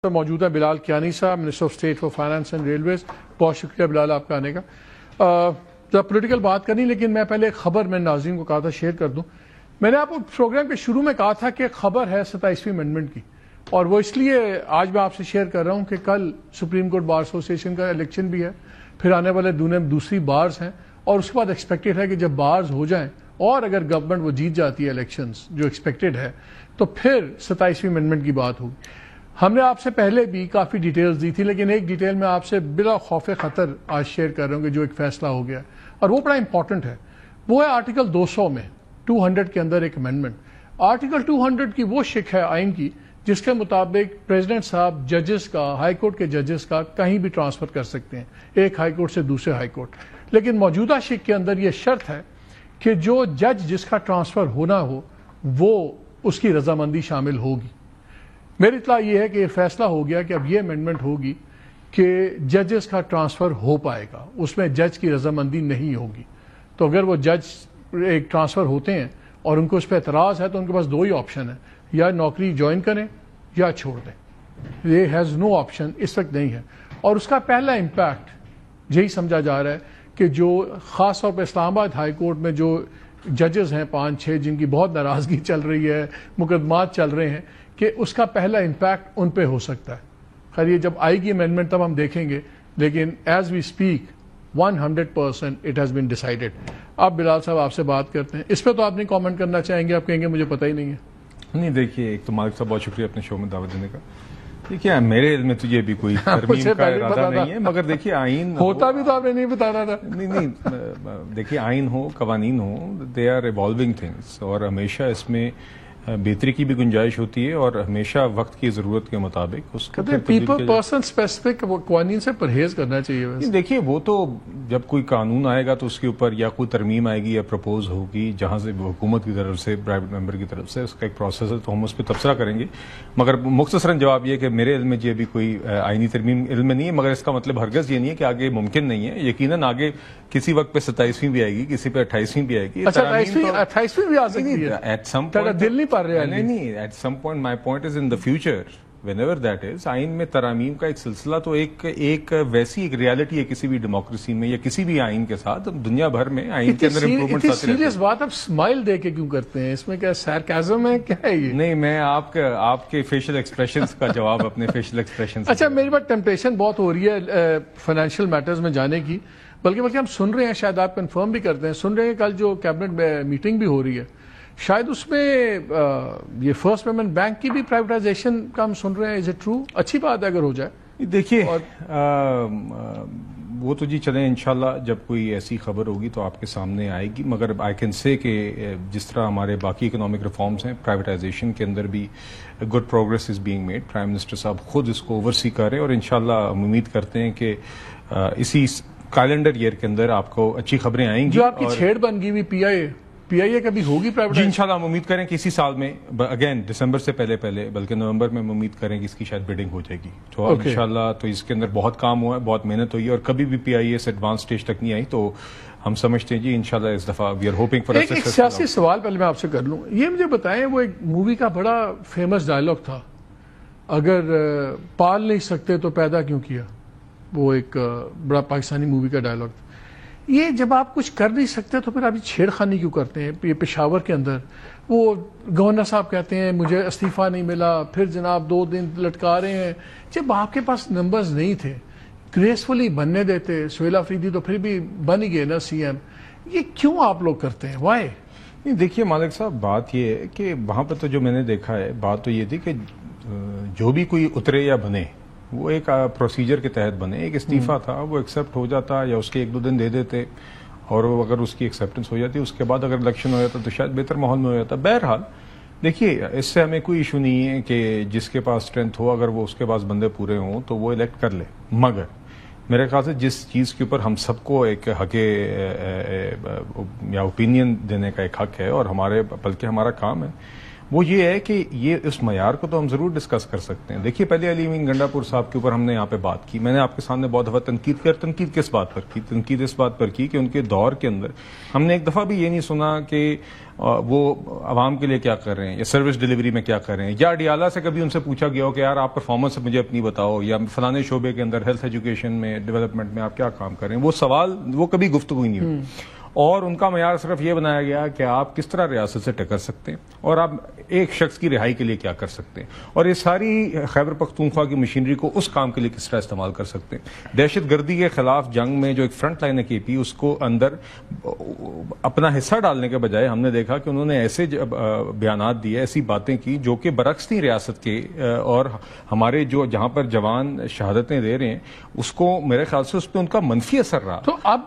موجود ہے بلال کیانی صاحب، minister of state for finance and railways. بہت شکریہ بلال آپ کا آنے کا. ذرا پولیٹیکل بات کرنی، لیکن میں پہلے ایک خبر میں ناظرین کو کہا تھا شیئر کر دوں. میں نے آپ کو پروگرام کے شروع میں کہا تھا کہ خبر ہے 27ویں امینڈمنٹ کی، اور وہ اس لیے آج میں آپ سے شیئر کر رہا ہوں کہ کل سپریم کورٹ بار ایسوسیشن کا الیکشن بھی ہے، پھر آنے والے دوسری بارز ہیں، اور اس کے بعد ایکسپیکٹڈ ہے کہ جب بارز ہو جائیں اور اگر گورنمنٹ وہ جیت جاتی ہے الیکشنز جو ایکسپیکٹڈ ہے، تو پھر 27ویں امینڈمنٹ کی بات ہوگی. ہم نے آپ سے پہلے بھی کافی ڈیٹیلز دی تھی، لیکن ایک ڈیٹیل میں آپ سے بلا خوف خطر آج شیئر کر رہا ہوں کہ جو ایک فیصلہ ہو گیا اور وہ بڑا امپورٹنٹ ہے. وہ ہے آرٹیکل 200 میں 200 کے اندر ایک امینڈمنٹ. آرٹیکل 200 کی وہ شق ہے آئین کی جس کے مطابق پریزیڈنٹ صاحب ججز کا، ہائی کورٹ کے ججز کا کہیں بھی ٹرانسفر کر سکتے ہیں، ایک ہائی کورٹ سے دوسرے ہائی کورٹ. لیکن موجودہ شق کے اندر یہ شرط ہے کہ جو جج جس کا ٹرانسفر ہونا ہو وہ اس کی رضامندی شامل ہوگی. میری اطلاع یہ ہے کہ یہ فیصلہ ہو گیا کہ اب یہ امینڈمنٹ ہوگی کہ ججز کا ٹرانسفر ہو پائے گا، اس میں جج کی رضامندی نہیں ہوگی. تو اگر وہ جج ایک ٹرانسفر ہوتے ہیں اور ان کو اس پہ اعتراض ہے تو ان کے پاس دو ہی آپشن ہے، یا نوکری جوائن کریں یا چھوڑ دیں. یہ ہیز نو آپشن اس وقت نہیں ہے. اور اس کا پہلا امپیکٹ یہی سمجھا جا رہا ہے کہ جو خاص طور پہ اسلام آباد ہائی کورٹ میں جو ججز ہیں 5-6 جن کی بہت ناراضگی چل رہی ہے، مقدمات چل رہے ہیں، کہ اس کا پہلا امپیکٹ ان پہ ہو سکتا ہے. خیر یہ جب آئے گی امینڈمنٹ تب ہم دیکھیں گے، لیکن as we speak 100% it has been decided. اب بلال صاحب آپ سے بات کرتے ہیں اس پہ. تو آپ نہیں کامنٹ کرنا چاہیں گے؟ آپ کہیں گے مجھے پتہ ہی نہیں ہے. نہیں دیکھیے، ایک تو مالک صاحب بہت شکریہ اپنے شو میں دعوت دینے کا. دیکھیے میرے علم میں تو یہ بھی کوئی ترمیم کا ارادہ نہیں ہے، مگر دیکھیے آئین ہوتا بھی تو آپ نے نہیں بتانا تھا. نہیں دیکھیے آئین ہو، قوانین ہو، دے آر ایوالونگ تھنگس، اور ہمیشہ اس میں بہتری کی بھی گنجائش ہوتی ہے، اور ہمیشہ وقت کی ضرورت کے مطابق اس کو پیپل پرسن اسپیسیفک قوانین سے پرہیز کرنا چاہیے. دیکھیے وہ تو جب کوئی قانون آئے گا تو اس کے اوپر یا کوئی ترمیم آئے گی یا پرپوز ہوگی جہاں سے حکومت کی طرف سے، پرائیویٹ ممبر کی طرف سے، اس کا ایک پروسیس ہے، تو ہم اس پہ تبصرہ کریں گے. مگر مختصراً جواب یہ کہ میرے علم میں یہ بھی کوئی آئینی ترمیم علم میں نہیں ہے، مگر اس کا مطلب ہرگز یہ نہیں ہے کہ آگے ممکن نہیں ہے. یقیناً آگے کسی وقت پہ 27ویں بھی آئے گی، کسی پہ 28ویں بھی آئے گی. 28ویں بھی آ سکتی ہے، ایٹ سم پوائنٹ دل نہیں پڑ رہا. نہیں، at some point my point is in the future whenever that is. آئین میں ترامیم کا ایک سلسلہ تو ایک ویسی ایک ریالٹی ہے کسی بھی ڈیموکریسی میں یا کسی بھی آئین کے ساتھ. دنیا بھر میں آئین کے اندر امپروومنٹ آتی رہتی ہے. سیریس بات آپ اسمائل دے کے کیوں کرتے ہیں؟ اس میں کیا سارکازم ہے؟ کیا ہے یہ؟ نہیں، میں آپ کے فیشل ایکسپریشنز کا جواب اپنے فیشل ایکسپریشنز. اچھا، میری بات ٹیمپٹیشن بہت ہو رہی ہے فائنینشیل میٹرز میں جانے کی، بلکہ ہم سن رہے ہیں، شاید آپ کنفرم بھی کرتے ہیں، سن رہے ہیں کل جو کیبنٹ میٹنگ بھی ہو رہی ہے، شاید اس میں یہ فرسٹ پیمنٹ بینک کی بھی پرائیویٹائزیشن کا ہم سن رہے ہیں. Is it true? اچھی بات ہے اگر ہو جائے. دیکھیے وہ تو جی چلیں، انشاءاللہ جب کوئی ایسی خبر ہوگی تو آپ کے سامنے آئے گی. مگر آئی کین سے کہ جس طرح ہمارے باقی اکنامک ریفارمز ہیں، پرائیویٹائزیشن کے اندر بھی good progress is being made. Prime minister صاحب خود اس کو اوورسی کر رہے ہیں، اور انشاءاللہ ہم امید کرتے ہیں کہ اسی کیلنڈر ایئر کے اندر آپ کو اچھی خبریں آئیں گی. جو آپ کی چھیڑ بن گئی ہوئی پی آئی اے کبھی ہوگی پرائیویٹ؟ جی انشاءاللہ ہم امید کریں کہ اسی سال میں، اگین دسمبر سے پہلے بلکہ نومبر میں ہم امید کریں کہ اس کی شاید بڈنگ ہو جائے گی. تو انشاءاللہ تو اس کے اندر بہت کام ہوا ہے، بہت محنت ہوئی ہے، اور کبھی بھی پی آئی اے سے ایڈوانس سٹیج تک نہیں آئی. تو ہم سمجھتے ہیں جی انشاءاللہ اس دفعہ وی آر ہوپنگ فار ایک سیاسی سوال پہلے میں آپ سے کر لوں. یہ مجھے بتائیں، وہ ایک مووی کا بڑا فیمس ڈائلاگ تھا، اگر پال نہیں سکتے تو پیدا کیوں کیا. وہ ایک بڑا پاکستانی مووی کا ڈائلاگ تھا. یہ جب آپ کچھ کر نہیں سکتے تو پھر آپ چھیڑ خانی کیوں کرتے ہیں؟ یہ پشاور کے اندر وہ گورنر صاحب کہتے ہیں مجھے استعفیٰ نہیں ملا، پھر جناب 2 دن لٹکا رہے ہیں. جب آپ کے پاس نمبرز نہیں تھے، گریسفلی بننے دیتے. سہیل آفریدی تو پھر بھی بن ہی گئے نا سی ایم. یہ کیوں آپ لوگ کرتے ہیں؟ وائی؟ نہیں دیکھیے مالک صاحب، بات یہ ہے کہ وہاں پہ تو جو میں نے دیکھا ہے، بات تو یہ تھی کہ جو بھی کوئی اترے یا بنے وہ ایک پروسیجر کے تحت بنے. ایک استعفیٰ تھا، وہ ایکسیپٹ ہو جاتا یا اس کے 1-2 دن دے دیتے، اور اگر اس کی ایکسیپٹنس ہو جاتی اس کے بعد اگر الیکشن ہو جاتا تو شاید بہتر ماحول میں ہو جاتا. بہرحال دیکھیے اس سے ہمیں کوئی ایشو نہیں ہے کہ جس کے پاس اسٹرینتھ ہو، اگر وہ اس کے پاس بندے پورے ہوں تو وہ الیکٹ کر لے. مگر میرے خیال سے جس چیز کے اوپر ہم سب کو ایک حق یا اوپینین دینے کا ایک حق ہے، اور بلکہ ہمارا کام ہے، وہ یہ ہے کہ یہ اس معیار کو تو ہم ضرور ڈسکس کر سکتے ہیں. دیکھیے پہلے علی امین گنڈا پور صاحب کے اوپر ہم نے یہاں پہ بات کی, میں نے آپ کے سامنے بہت دفعہ تنقید کی. تنقید کس بات پر کی؟ تنقید اس بات پر کی کہ ان کے دور کے اندر ہم نے ایک دفعہ بھی یہ نہیں سنا کہ وہ عوام کے لیے کیا کر رہے ہیں یا سروس ڈیلیوری میں کیا کر رہے ہیں, یا اڈیالہ سے کبھی ان سے پوچھا گیا ہو کہ یار آپ پرفارمنس مجھے اپنی بتاؤ, یا فلانے شعبے کے اندر ہیلتھ ایجوکیشن میں ڈیولپمنٹ میں آپ کیا کام کر رہے ہیں. وہ سوال وہ کبھی گفتگو ہی نہیں ہوئی, اور ان کا معیار صرف یہ بنایا گیا کہ آپ کس طرح ریاست سے ٹکر سکتے ہیں اور آپ ایک شخص کی رہائی کے لیے کیا کر سکتے ہیں, اور یہ ساری خیبر پختونخوا کی مشینری کو اس کام کے لیے کس طرح استعمال کر سکتے ہیں. دہشت گردی کے خلاف جنگ میں جو ایک فرنٹ لائن ہے KP, اس کو اندر اپنا حصہ ڈالنے کے بجائے ہم نے دیکھا کہ انہوں نے ایسے بیانات دیے, ایسی باتیں کی جو کہ برعکس تھیں ریاست کے, اور ہمارے جو جہاں پر جوان شہادتیں دے رہے ہیں اس کو میرے خیال سے اس پہ ان کا منفی اثر رہا. تو اب